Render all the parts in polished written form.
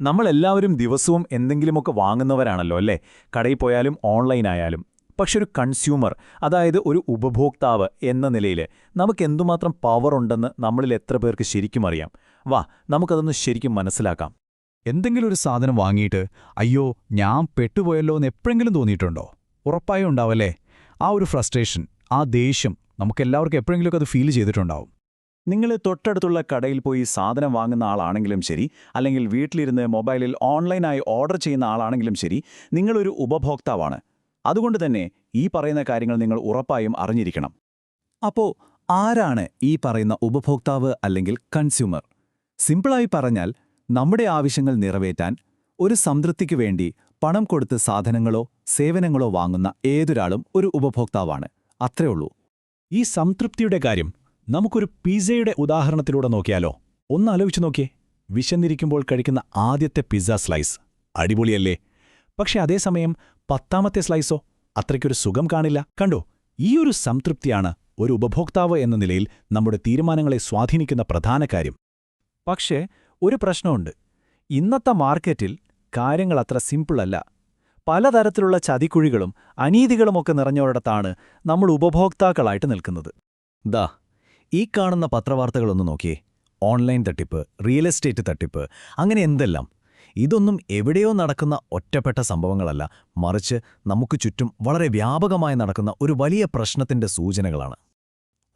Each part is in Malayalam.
നമ്മളെല്ലാവരും ദിവസവും എന്തെങ്കിലുമൊക്കെ വാങ്ങുന്നവരാണല്ലോ അല്ലേ? കടയിൽ പോയാലും ഓൺലൈനായാലും. പക്ഷെ ഒരു കൺസ്യൂമർ, അതായത് ഒരു ഉപഭോക്താവ് എന്ന നിലയിൽ നമുക്കെന്തുമാത്രം പവറുണ്ടെന്ന് നമ്മളിൽ എത്ര പേർക്ക് ശരിക്കും അറിയാം? വാ, നമുക്കതൊന്ന് ശരിക്കും മനസ്സിലാക്കാം. എന്തെങ്കിലും ഒരു സാധനം വാങ്ങിയിട്ട് അയ്യോ ഞാൻ പെട്ടുപോയല്ലോ എന്ന് എപ്പോഴെങ്കിലും തോന്നിയിട്ടുണ്ടോ? ഉറപ്പായും ഉണ്ടാവല്ലേ? ആ ഒരു ഫ്രസ്ട്രേഷൻ, ആ ദേഷ്യം നമുക്കെല്ലാവർക്കും എപ്പോഴെങ്കിലുമൊക്കെ അത് ഫീൽ ചെയ്തിട്ടുണ്ടാവും. നിങ്ങൾ തൊട്ടടുത്തുള്ള കടയിൽ പോയി സാധനം വാങ്ങുന്ന ആളാണെങ്കിലും ശരി, അല്ലെങ്കിൽ വീട്ടിലിരുന്ന് മൊബൈലിൽ ഓൺലൈനായി ഓർഡർ ചെയ്യുന്ന ആളാണെങ്കിലും ശരി, നിങ്ങളൊരു ഉപഭോക്താവാണ്. അതുകൊണ്ട് തന്നെ ഈ പറയുന്ന കാര്യങ്ങൾ നിങ്ങൾ ഉറപ്പായും അറിഞ്ഞിരിക്കണം. അപ്പോൾ ആരാണ് ഈ പറയുന്ന ഉപഭോക്താവ് അല്ലെങ്കിൽ കൺസ്യൂമർ? സിമ്പിളായി പറഞ്ഞാൽ, നമ്മുടെ ആവശ്യങ്ങൾ നിറവേറ്റാൻ ഒരു സംതൃപ്തിക്ക് വേണ്ടി പണം കൊടുത്ത് സാധനങ്ങളോ സേവനങ്ങളോ വാങ്ങുന്ന ഏതൊരാളും ഒരു ഉപഭോക്താവാണ്. അത്രേ ഉള്ളൂ. ഈ സംതൃപ്തിയുടെ കാര്യം നമുക്കൊരു പിസയുടെ ഉദാഹരണത്തിലൂടെ നോക്കിയാലോ? ഒന്ന് ആലോചിച്ചു നോക്കിയേ. വിശന്നിരിക്കുമ്പോൾ കഴിക്കുന്ന ആദ്യത്തെ പിസ്സ സ്ലൈസ് അടിപൊളിയല്ലേ? പക്ഷെ അതേസമയം 10ാമത്തെ സ്ലൈസോ അത്രയ്ക്കൊരു സുഖം കാണില്ല. കണ്ടോ? ഈയൊരു സംതൃപ്തിയാണ് ഒരു ഉപഭോക്താവ് എന്ന നിലയിൽ നമ്മുടെ തീരുമാനങ്ങളെ സ്വാധീനിക്കുന്ന പ്രധാന കാര്യം. പക്ഷേ ഒരു പ്രശ്നമുണ്ട്. ഇന്നത്തെ മാർക്കറ്റിൽ കാര്യങ്ങൾ അത്ര സിമ്പിളല്ല. പലതരത്തിലുള്ള ചതിക്കുഴികളും അനീതികളുമൊക്കെ നിറഞ്ഞൊരിടത്താണ് നമ്മൾ ഉപഭോക്താക്കളായിട്ട് നിൽക്കുന്നത്. ദാ ഈ കാണുന്ന പത്രവാർത്തകളൊന്ന് നോക്കിയേ. ഓൺലൈൻ തട്ടിപ്പ്, റിയൽ എസ്റ്റേറ്റ് തട്ടിപ്പ്, അങ്ങനെ എന്തെല്ലാം. ഇതൊന്നും എവിടെയോ നടക്കുന്ന ഒറ്റപ്പെട്ട സംഭവങ്ങളല്ല, മറിച്ച് നമുക്ക് ചുറ്റും വളരെ വ്യാപകമായി നടക്കുന്ന ഒരു വലിയ പ്രശ്നത്തിന്റെ സൂചനകളാണ്.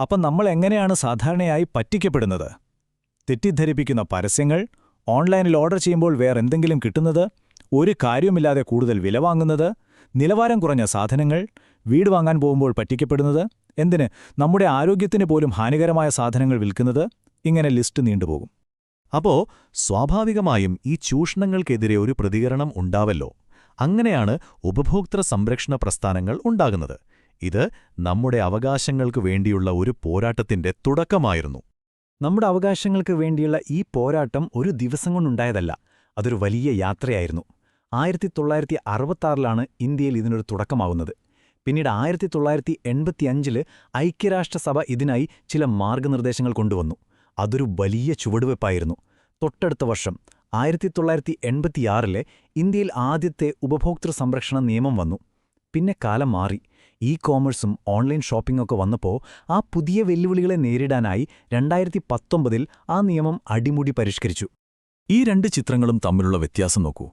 അപ്പം നമ്മൾ എങ്ങനെയാണ് സാധാരണയായി പറ്റിക്കപ്പെടുന്നത്? തെറ്റിദ്ധരിപ്പിക്കുന്ന പരസ്യങ്ങൾ, ഓൺലൈനിൽ ഓർഡർ ചെയ്യുമ്പോൾ വേറെന്തെങ്കിലും കിട്ടുന്നത്, ഒരു കാര്യവുമില്ലാതെ കൂടുതൽ വില വാങ്ങുന്നത്, നിലവാരം കുറഞ്ഞ സാധനങ്ങൾ, വീട് വാങ്ങാൻ പോകുമ്പോൾ പറ്റിക്കപ്പെടുന്നത്, എന്തിന് നമ്മുടെ ആരോഗ്യത്തിന് പോലും ഹാനികരമായ സാധനങ്ങൾ വിൽക്കുന്നത്, ഇങ്ങനെ ലിസ്റ്റ് നീണ്ടുപോകും. അപ്പോ സ്വാഭാവികമായും ഈ ചൂഷണങ്ങൾക്കെതിരെ ഒരു പ്രതികരണം ഉണ്ടാവല്ലോ. അങ്ങനെയാണ് ഉപഭോക്തൃ സംരക്ഷണ പ്രസ്ഥാനങ്ങൾ ഉണ്ടാകുന്നത്. ഇത് നമ്മുടെ അവകാശങ്ങൾക്ക് വേണ്ടിയുള്ള ഒരു പോരാട്ടത്തിന്റെ തുടക്കമായിരുന്നു. നമ്മുടെ അവകാശങ്ങൾക്ക് വേണ്ടിയുള്ള ഈ പോരാട്ടം ഒരു ദിവസം കൊണ്ടുണ്ടായതല്ല. അതൊരു വലിയ യാത്രയായിരുന്നു. 1966 ഇന്ത്യയിൽ ഇതിനൊരു തുടക്കമാവുന്നത്. പിന്നീട് 1985 ഐക്യരാഷ്ട്രസഭ ഇതിനായി ചില മാർഗനിർദ്ദേശങ്ങൾ കൊണ്ടുവന്നു. അതൊരു വലിയ ചുവടുവെപ്പായിരുന്നു. തൊട്ടടുത്ത വർഷം 1986 ഇന്ത്യയിൽ ആദ്യത്തെ ഉപഭോക്തൃ സംരക്ഷണ നിയമം വന്നു. പിന്നെ കാലം മാറി. കോമേഴ്സും ഓൺലൈൻ ഷോപ്പിംഗൊക്കെ വന്നപ്പോൾ ആ പുതിയ വെല്ലുവിളികളെ നേരിടാനായി 2019 ആ നിയമം അടിമുടി പരിഷ്കരിച്ചു. ഈ രണ്ട് ചിത്രങ്ങളും തമ്മിലുള്ള വ്യത്യാസം നോക്കൂ.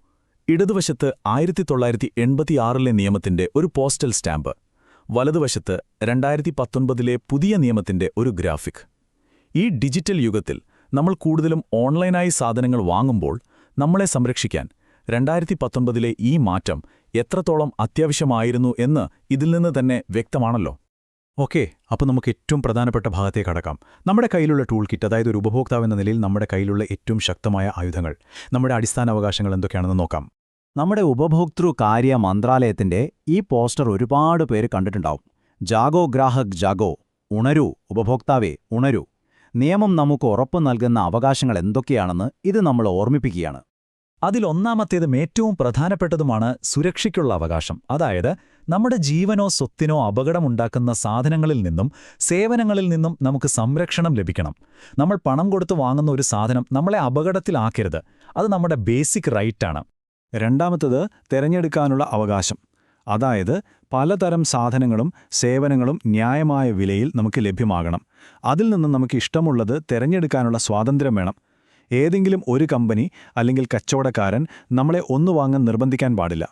ഇടതുവശത്ത് 1986 നിയമത്തിന്റെ ഒരു പോസ്റ്റൽ സ്റ്റാമ്പ്, വലതുവശത്ത് 2019 പുതിയ നിയമത്തിന്റെ ഒരു ഗ്രാഫിക്. ഈ ഡിജിറ്റൽ യുഗത്തിൽ നമ്മൾ കൂടുതലും ഓൺലൈനായി സാധനങ്ങൾ വാങ്ങുമ്പോൾ നമ്മളെ സംരക്ഷിക്കാൻ 2019 ഈ മാറ്റം എത്രത്തോളം അത്യാവശ്യമായിരുന്നു എന്ന് ഇതിൽ നിന്ന് തന്നെ വ്യക്തമാണല്ലോ. ഓക്കെ, അപ്പോൾ നമുക്ക് ഏറ്റവും പ്രധാനപ്പെട്ട ഭാഗത്തേക്ക് കടക്കാം. നമ്മുടെ കയ്യിലുള്ള ടൂൾ കിറ്റ്, അതായത് ഒരു ഉപഭോക്താവെന്ന നിലയിൽ നമ്മുടെ കയ്യിലുള്ള ഏറ്റവും ശക്തമായ ആയുധങ്ങൾ, നമ്മുടെ അടിസ്ഥാന അവകാശങ്ങൾ എന്തൊക്കെയാണെന്ന് നോക്കാം. നമ്മുടെ ഉപഭോക്തൃ കാര്യ മന്ത്രാലയത്തിന്റെ ഈ പോസ്റ്റർ ഒരുപാട് പേര് കണ്ടിട്ടുണ്ടാവും. ജാഗോ ഗ്രാഹക് ജാഗോ, ഉണരൂ ഉപഭോക്താവേ ഉണരൂ. നിയമം നമുക്ക് ഉറപ്പു നൽകുന്ന അവകാശങ്ങൾ എന്തൊക്കെയാണെന്ന് ഇത് നമ്മൾ ഓർമ്മിപ്പിക്കുകയാണ്. അതിലൊന്നാമത്തേതും ഏറ്റവും പ്രധാനപ്പെട്ടതുമാണ് സുരക്ഷയ്ക്കുള്ള അവകാശം. അതായത് നമ്മുടെ ജീവനോ സ്വത്തിനോ അപകടമുണ്ടാക്കുന്ന സാധനങ്ങളിൽ നിന്നും സേവനങ്ങളിൽ നിന്നും നമുക്ക് സംരക്ഷണം ലഭിക്കണം. നമ്മൾ പണം കൊടുത്ത് വാങ്ങുന്ന ഒരു സാധനം നമ്മളെ അപകടത്തിലാക്കരുത്. അത് നമ്മുടെ ബേസിക് റൈറ്റാണ്. രണ്ടാമത്തേത് തിരഞ്ഞെടുക്കാനുള്ള അവകാശം. അതായത് പലതരം സാധനങ്ങളും സേവനങ്ങളും ന്യായമായ വിലയിൽ നമുക്ക് ലഭ്യമാകണം. അതിൽ നിന്ന് നമുക്ക് ഇഷ്ടമുള്ളത് തിരഞ്ഞെടുക്കാനുള്ള സ്വാതന്ത്ര്യം വേണം. ഏതെങ്കിലും ഒരു കമ്പനി അല്ലെങ്കിൽ കച്ചവടക്കാരൻ നമ്മളെ ഒന്നു വാങ്ങാൻ നിർബന്ധിക്കാൻ പാടില്ല.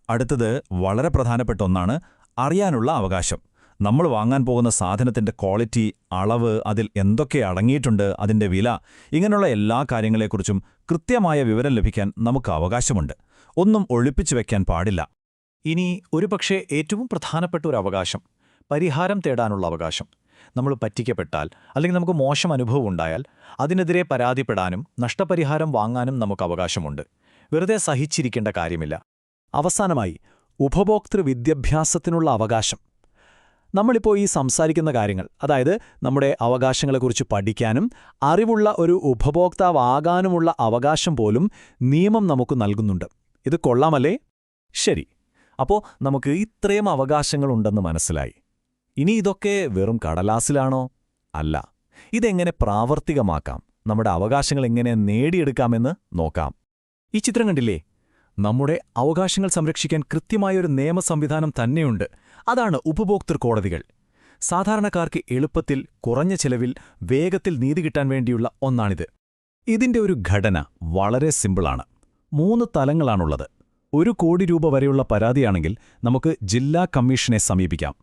അടുത്തത് വളരെ പ്രധാനപ്പെട്ട ഒന്നാണ്, അറിയാനുള്ള അവകാശം. നമ്മൾ വാങ്ങാൻ പോകുന്ന സാധനത്തിന്റെ ക്വാളിറ്റി, അളവ്, അതിൽ എന്തൊക്കെ അടങ്ങിയിട്ടുണ്ട്, അതിന്റെ വില, ഇങ്ങനെയുള്ള എല്ലാ കാര്യങ്ങളെക്കുറിച്ചും കൃത്യമായ വിവരം ലഭിക്കാൻ നമുക്ക് അവകാശമുണ്ട്. ഒന്നും ഒളിപ്പിച്ചു വയ്ക്കാൻ പാടില്ല. ഇനി ഒരുപക്ഷെ ഏറ്റവും പ്രധാനപ്പെട്ട ഒരു അവകാശം, പരിഹാരം തേടാനുള്ള അവകാശം. നമ്മൾ പറ്റിക്കപ്പെട്ടാൽ അല്ലെങ്കിൽ നമുക്ക് മോശം അനുഭവം ഉണ്ടായാൽ അതിനെതിരെ പരാതിപ്പെടാനും നഷ്ടപരിഹാരം വാങ്ങാനും നമുക്ക് അവകാശമുണ്ട്. വെറുതെ സഹിച്ചിരിക്കേണ്ട കാര്യമില്ല. അവസാനമായി ഉപഭോക്തൃ വിദ്യാഭ്യാസത്തിനുള്ള അവകാശം. നമ്മളിപ്പോൾ ഈ സംസാരിക്കുന്ന കാര്യങ്ങൾ, അതായത് നമ്മുടെ അവകാശങ്ങളെക്കുറിച്ച് പഠിക്കാനും അറിവുള്ള ഒരു ഉപഭോക്താവാകാനുമുള്ള അവകാശം പോലും നിയമം നമുക്ക് നൽകുന്നുണ്ട്. ഇത് കൊള്ളാമല്ലേ? ശരി, അപ്പോൾ നമുക്ക് ഇത്രയും അവകാശങ്ങളുണ്ടെന്ന് മനസ്സിലായി. ഇനി ഇതൊക്കെ വെറും കടലാസിലാണോ? അല്ല. ഇതെങ്ങനെ പ്രാവർത്തികമാക്കാം, നമ്മുടെ അവകാശങ്ങൾ എങ്ങനെ നേടിയെടുക്കാമെന്ന് നോക്കാം. ഈ ചിത്രം കണ്ടില്ലേ? നമ്മുടെ അവകാശങ്ങൾ സംരക്ഷിക്കാൻ കൃത്യമായൊരു നിയമ സംവിധാനം തന്നെയുണ്ട്. അതാണ് ഉപഭോക്തൃ കോടതികൾ. സാധാരണക്കാർക്ക് എളുപ്പത്തിൽ, കുറഞ്ഞ ചെലവിൽ, വേഗത്തിൽ നീതി കിട്ടാൻ വേണ്ടിയുള്ള ഒന്നാണിത്. ഇതിന്റെ ഒരു ഘടന വളരെ സിമ്പിളാണ്. 3 തലങ്ങളാണുള്ളത്. 1 കോടി രൂപ വരെയുള്ള പരാതിയാണെങ്കിൽ നമുക്ക് ജില്ലാ കമ്മീഷനെ സമീപിക്കാം.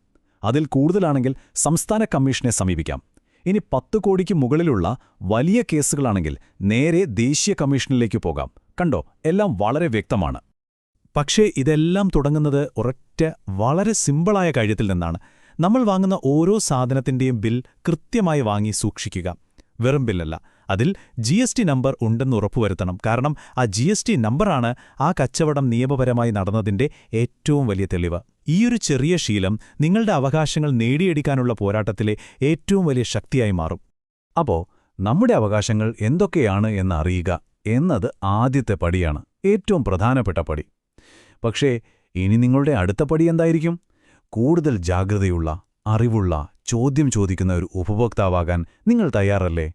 അതിൽ കൂടുതലാണെങ്കിൽ സംസ്ഥാന കമ്മീഷനെ സമീപിക്കാം. ഇനി 10 കോടിക്ക് മുകളിലുള്ള വലിയ കേസുകളാണെങ്കിൽ നേരെ ദേശീയ കമ്മീഷനിലേക്ക് പോകാം. കണ്ടോ, എല്ലാം വളരെ വ്യക്തമാണ്. പക്ഷേ ഇതെല്ലാം തുടങ്ങുന്നത് ഒരൊറ്റ വളരെ സിമ്പിളായ കാര്യത്തിൽ നിന്നാണ്. നമ്മൾ വാങ്ങുന്ന ഓരോ സാധനത്തിന്റെയും ബിൽ കൃത്യമായി വാങ്ങി സൂക്ഷിക്കുക. വെറും ബില്ലല്ല, അതിൽ GST നമ്പർ ഉണ്ടെന്ന് ഉറപ്പുവരുത്തണം. കാരണം ആ GST നമ്പറാണ് ആ കച്ചവടം നിയമപരമായി നടന്നതിന്റെ ഏറ്റവും വലിയ തെളിവ്. ഈയൊരു ചെറിയ ശീലം നിങ്ങളുടെ അവകാശങ്ങൾ നേടിയെടുക്കാനുള്ള പോരാട്ടത്തിലെ ഏറ്റവും വലിയ ശക്തിയായി മാറും. അപ്പോ നമ്മുടെ അവകാശങ്ങൾ എന്തൊക്കെയാണ് എന്നറിയുക എന്നത് ആദ്യത്തെ പടിയാണ്, ഏറ്റവും പ്രധാനപ്പെട്ട പടി. പക്ഷേ ഇനി നിങ്ങളുടെ അടുത്ത പടി എന്തായിരിക്കും? കൂടുതൽ ജാഗ്രതയുള്ള, അറിവുള്ള, ചോദ്യം ചോദിക്കുന്ന ഒരു ഉപഭോക്താവാകാൻ നിങ്ങൾ തയ്യാറല്ലേ?